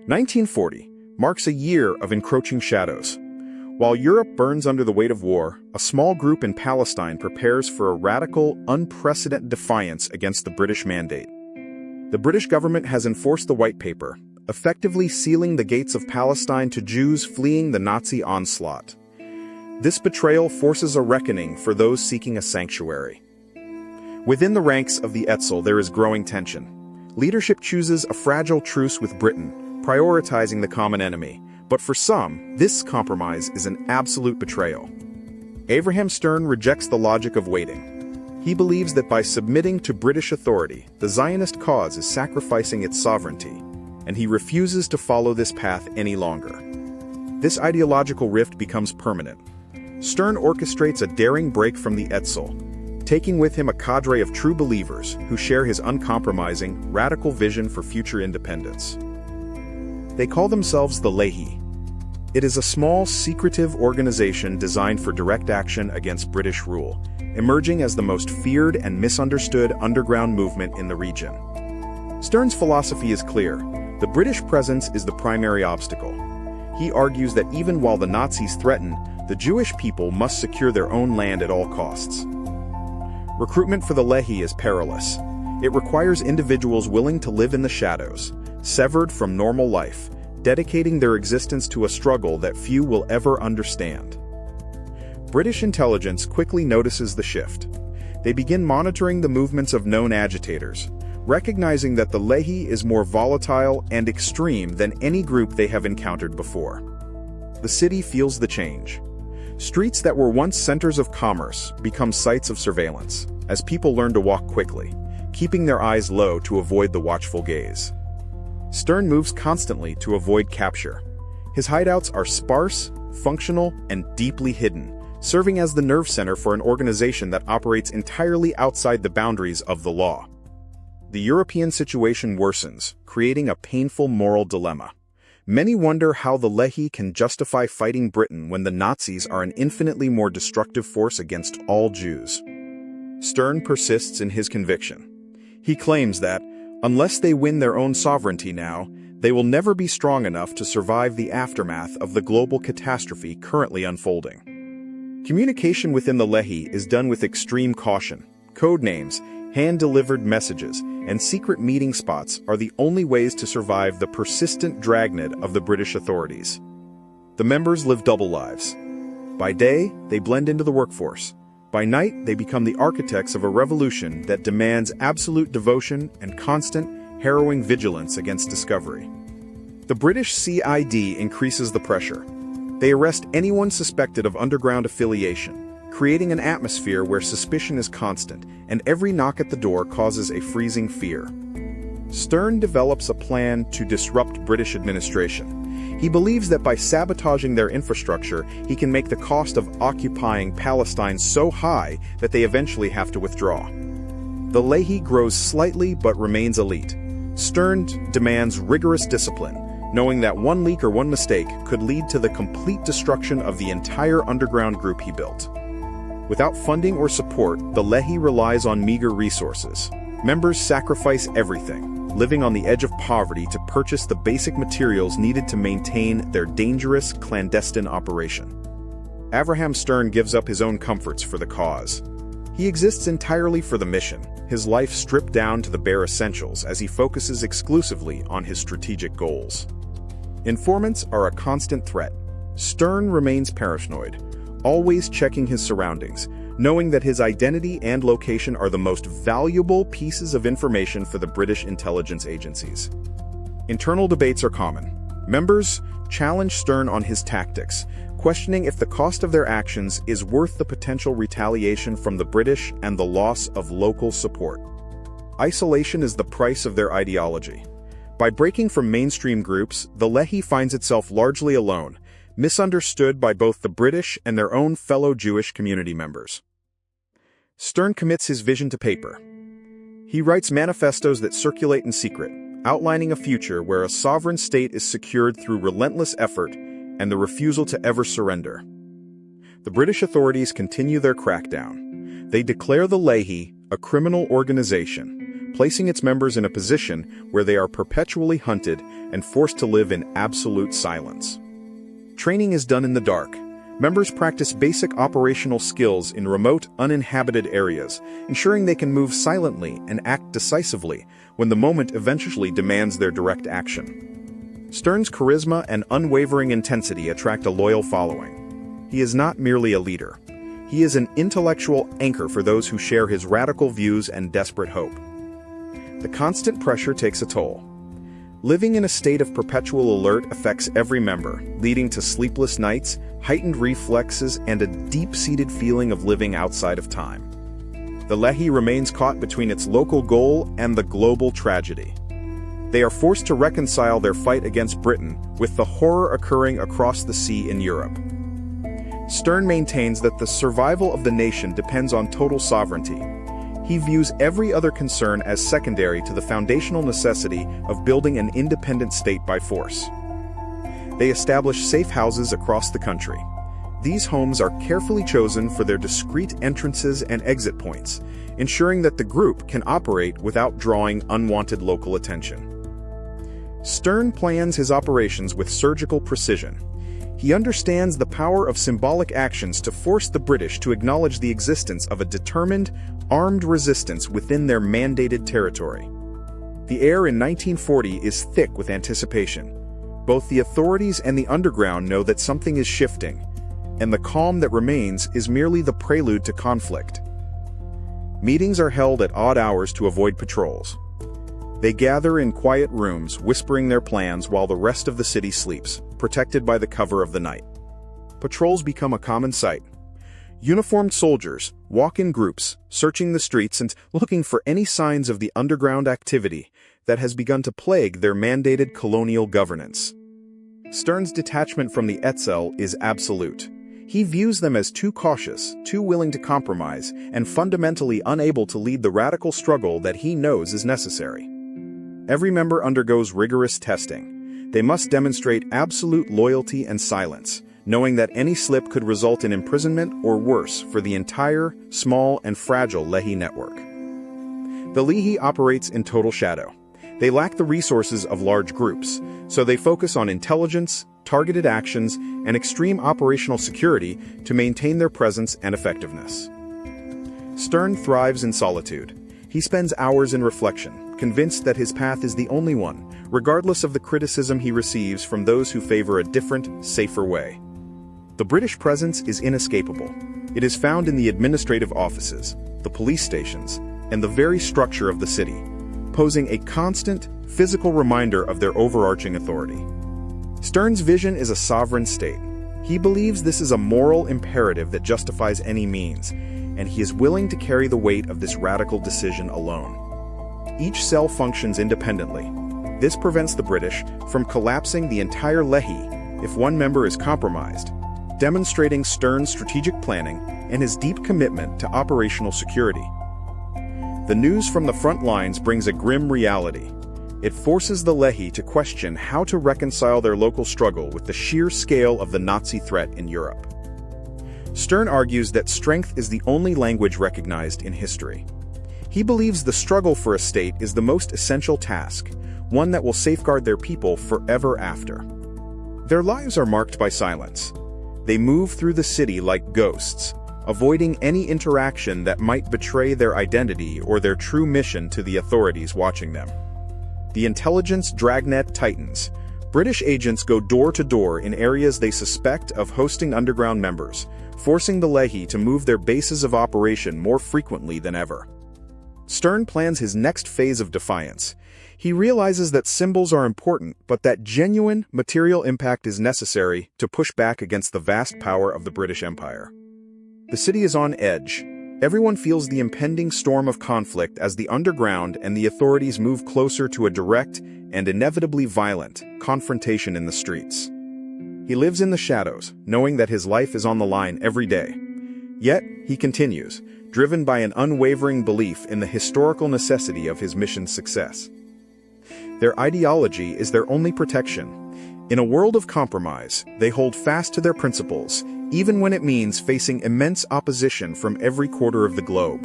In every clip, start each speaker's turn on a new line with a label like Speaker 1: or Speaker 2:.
Speaker 1: 1940 marks a year of encroaching shadows. While Europe burns under the weight of war, a small group in Palestine prepares for a radical, unprecedented defiance against the British mandate. The British government has enforced the White Paper, effectively sealing the gates of Palestine to Jews fleeing the Nazi onslaught. This betrayal forces a reckoning for those seeking a sanctuary. Within the ranks of the Etzel, there is growing tension. Leadership chooses a fragile truce with Britain, prioritizing the common enemy. But for some, this compromise is an absolute betrayal. Avraham Stern rejects the logic of waiting. He believes that by submitting to British authority, the Zionist cause is sacrificing its sovereignty, and he refuses to follow this path any longer. This ideological rift becomes permanent. Stern orchestrates a daring break from the Etzel, taking with him a cadre of true believers who share his uncompromising, radical vision for future independence. They call themselves the Lehi. It is a small, secretive organization designed for direct action against British rule, emerging as the most feared and misunderstood underground movement in the region. Stern's philosophy is clear. The British presence is the primary obstacle. He argues that even while the Nazis threaten, the Jewish people must secure their own land at all costs. Recruitment for the Lehi is perilous. It requires individuals willing to live in the shadows, severed from normal life, dedicating their existence to a struggle that few will ever understand. British intelligence quickly notices the shift. They begin monitoring the movements of known agitators, recognizing that the Lehi is more volatile and extreme than any group they have encountered before. The city feels the change. Streets that were once centers of commerce become sites of surveillance, as people learn to walk quickly, keeping their eyes low to avoid the watchful gaze. Stern moves constantly to avoid capture. His hideouts are sparse, functional, and deeply hidden, serving as the nerve center for an organization that operates entirely outside the boundaries of the law. The European situation worsens, creating a painful moral dilemma. Many wonder how the Lehi can justify fighting Britain when the Nazis are an infinitely more destructive force against all Jews. Stern persists in his conviction. He claims that, unless they win their own sovereignty now, they will never be strong enough to survive the aftermath of the global catastrophe currently unfolding. Communication within the Lehi is done with extreme caution. Code names, hand-delivered messages, and secret meeting spots are the only ways to survive the persistent dragnet of the British authorities. The members live double lives. By day, they blend into the workforce. By night, they become the architects of a revolution that demands absolute devotion and constant, harrowing vigilance against discovery. The British CID increases the pressure. They arrest anyone suspected of underground affiliation, creating an atmosphere where suspicion is constant, and every knock at the door causes a freezing fear. Stern develops a plan to disrupt British administration. He believes that by sabotaging their infrastructure, he can make the cost of occupying Palestine so high that they eventually have to withdraw. The Lehi grows slightly but remains elite. Stern demands rigorous discipline, knowing that one leak or one mistake could lead to the complete destruction of the entire underground group he built. Without funding or support, the Lehi relies on meager resources. Members sacrifice everything, living on the edge of poverty to purchase the basic materials needed to maintain their dangerous, clandestine operation. Avraham Stern gives up his own comforts for the cause. He exists entirely for the mission, his life stripped down to the bare essentials as he focuses exclusively on his strategic goals. Informants are a constant threat. Stern remains paranoid, always checking his surroundings, knowing that his identity and location are the most valuable pieces of information for the British intelligence agencies. Internal debates are common. Members challenge Stern on his tactics, questioning if the cost of their actions is worth the potential retaliation from the British and the loss of local support. Isolation is the price of their ideology. By breaking from mainstream groups, the Lehi finds itself largely alone, misunderstood by both the British and their own fellow Jewish community members. Stern commits his vision to paper. He writes manifestos that circulate in secret, outlining a future where a sovereign state is secured through relentless effort and the refusal to ever surrender. The British authorities continue their crackdown. They declare the Lehi a criminal organization, placing its members in a position where they are perpetually hunted and forced to live in absolute silence. Training is done in the dark. Members practice basic operational skills in remote, uninhabited areas, ensuring they can move silently and act decisively when the moment eventually demands their direct action. Stern's charisma and unwavering intensity attract a loyal following. He is not merely a leader. He is an intellectual anchor for those who share his radical views and desperate hope. The constant pressure takes a toll. Living in a state of perpetual alert affects every member, leading to sleepless nights, heightened reflexes, and a deep-seated feeling of living outside of time. The Lehi remains caught between its local goal and the global tragedy. They are forced to reconcile their fight against Britain with the horror occurring across the sea in Europe. Stern maintains that the survival of the nation depends on total sovereignty. He views every other concern as secondary to the foundational necessity of building an independent state by force. They establish safe houses across the country. These homes are carefully chosen for their discreet entrances and exit points, ensuring that the group can operate without drawing unwanted local attention. Stern plans his operations with surgical precision. He understands the power of symbolic actions to force the British to acknowledge the existence of a determined, armed resistance within their mandated territory. The air in 1940 is thick with anticipation. Both the authorities and the underground know that something is shifting, and the calm that remains is merely the prelude to conflict. Meetings are held at odd hours to avoid patrols. They gather in quiet rooms, whispering their plans while the rest of the city sleeps, protected by the cover of the night. Patrols become a common sight. Uniformed soldiers walk in groups, searching the streets and looking for any signs of the underground activity that has begun to plague their mandated colonial governance. Stern's detachment from the Etzel is absolute. He views them as too cautious, too willing to compromise, and fundamentally unable to lead the radical struggle that he knows is necessary. Every member undergoes rigorous testing. They must demonstrate absolute loyalty and silence, knowing that any slip could result in imprisonment or worse for the entire, small and fragile Lehi network. The Lehi operates in total shadow. They lack the resources of large groups, so they focus on intelligence, targeted actions, and extreme operational security to maintain their presence and effectiveness. Stern thrives in solitude. He spends hours in reflection, convinced that his path is the only one, regardless of the criticism he receives from those who favor a different, safer way. The British presence is inescapable. It is found in the administrative offices, the police stations, and the very structure of the city, posing a constant, physical reminder of their overarching authority. Stern's vision is a sovereign state. He believes this is a moral imperative that justifies any means, and he is willing to carry the weight of this radical decision alone. Each cell functions independently. This prevents the British from collapsing the entire Lehi if one member is compromised, demonstrating Stern's strategic planning and his deep commitment to operational security. The news from the front lines brings a grim reality. It forces the Lehi to question how to reconcile their local struggle with the sheer scale of the Nazi threat in Europe. Stern argues that strength is the only language recognized in history. He believes the struggle for a state is the most essential task, one that will safeguard their people forever after. Their lives are marked by silence. They move through the city like ghosts, avoiding any interaction that might betray their identity or their true mission to the authorities watching them. The intelligence dragnet tightens. British agents go door to door in areas they suspect of hosting underground members, forcing the Lehi to move their bases of operation more frequently than ever. Stern plans his next phase of defiance. He realizes that symbols are important, but that genuine, material impact is necessary to push back against the vast power of the British Empire. The city is on edge. Everyone feels the impending storm of conflict as the underground and the authorities move closer to a direct and inevitably violent confrontation in the streets. He lives in the shadows, knowing that his life is on the line every day. Yet, he continues, driven by an unwavering belief in the historical necessity of his mission's success. Their ideology is their only protection. In a world of compromise, they hold fast to their principles, even when it means facing immense opposition from every quarter of the globe.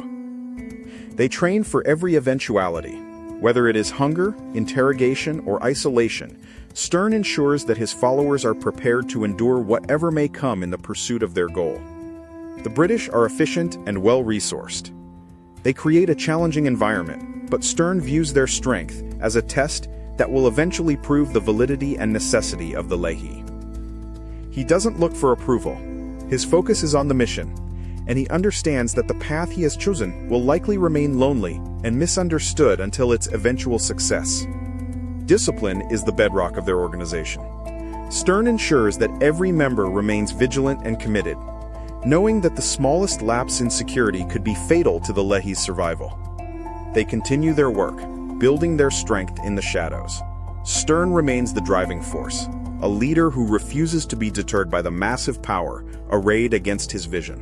Speaker 1: They train for every eventuality. Whether it is hunger, interrogation, or isolation, Stern ensures that his followers are prepared to endure whatever may come in the pursuit of their goal. The British are efficient and well-resourced. They create a challenging environment, but Stern views their strength as a test that will eventually prove the validity and necessity of the Lehi. He doesn't look for approval. His focus is on the mission, and he understands that the path he has chosen will likely remain lonely and misunderstood until its eventual success. Discipline is the bedrock of their organization. Stern ensures that every member remains vigilant and committed, knowing that the smallest lapse in security could be fatal to the Lehi's survival. They continue their work, building their strength in the shadows. Stern remains the driving force, a leader who refuses to be deterred by the massive power arrayed against his vision.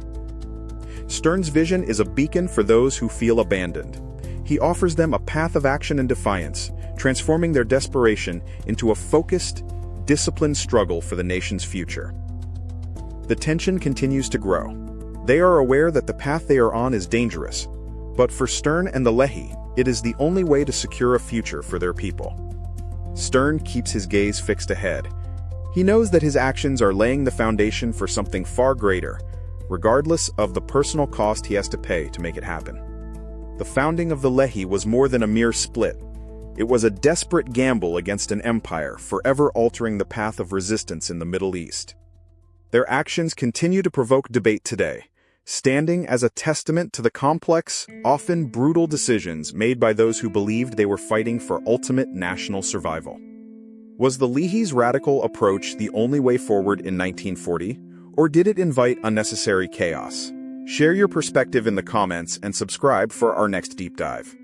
Speaker 1: Stern's vision is a beacon for those who feel abandoned. He offers them a path of action and defiance, transforming their desperation into a focused, disciplined struggle for the nation's future. The tension continues to grow. They are aware that the path they are on is dangerous, but for Stern and the Lehi, it is the only way to secure a future for their people. Stern keeps his gaze fixed ahead. He knows that his actions are laying the foundation for something far greater, regardless of the personal cost he has to pay to make it happen. The founding of the Lehi was more than a mere split. It was a desperate gamble against an empire forever altering the path of resistance in the Middle East. Their actions continue to provoke debate today, standing as a testament to the complex, often brutal decisions made by those who believed they were fighting for ultimate national survival. Was the Lehi's radical approach the only way forward in 1940, or did it invite unnecessary chaos? Share your perspective in the comments and subscribe for our next deep dive.